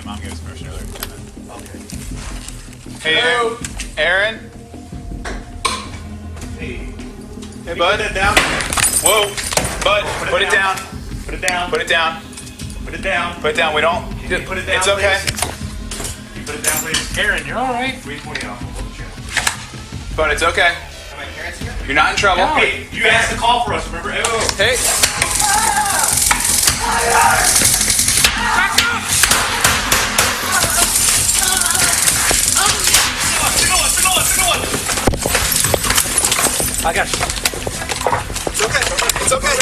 mom gave us permission earlier to come in. Okay. Hey, Aaron. Hey. Hey, bud. Put that down. Whoa, bud. Put it down. Put it down. Put it down. Put it down. Put it down. We don't. Can you put it down, It's okay. please? You put it down, please. Aaron, you're all right. 320 off. Hold the channel. But it's okay. Am I parents here? You're not in trouble. No. Hey, you asked to call for us, remember? Oh. Hey. I got you. It's okay. It's okay.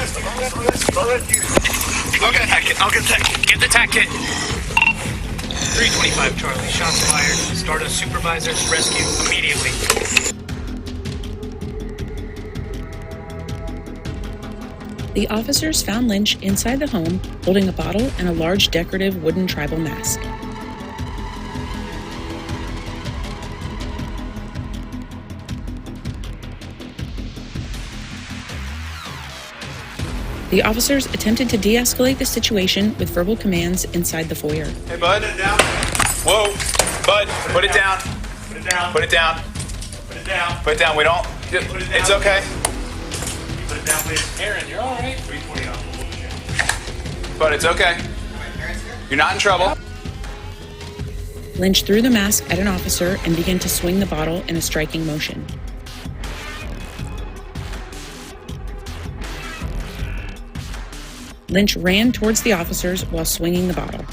I'll get that kit. I'll get that kit. Get the tack kit. 325 Charlie. Shots fired. Stardust supervisor. Rescue immediately. The officers found Lynch inside the home, holding a bottle and a large decorative wooden tribal mask. The officers attempted to de-escalate the situation with verbal commands inside the foyer. Hey, bud. Put it down. Whoa, bud. Put it down. Put it down. Put it down. Put it down. Put it down. We don't. Put it down. It's okay. You put it down, please. Aaron, you're all right. 320 off. Hold the channel. But it's okay. Am I parents here? You're not in trouble. Lynch threw the mask at an officer and began to swing the bottle in a striking motion. Lynch ran towards the officers while swinging the bottle.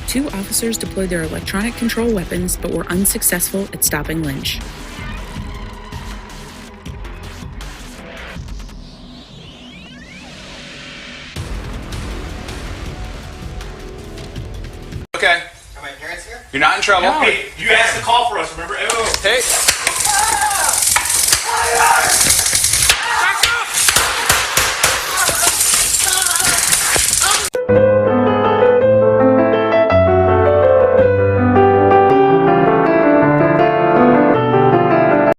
Two officers deployed their electronic control weapons but were unsuccessful at stopping Lynch. Okay. Are my parents here? You're not in trouble. No. Hey, you asked to call for us, remember? Oh. Hey.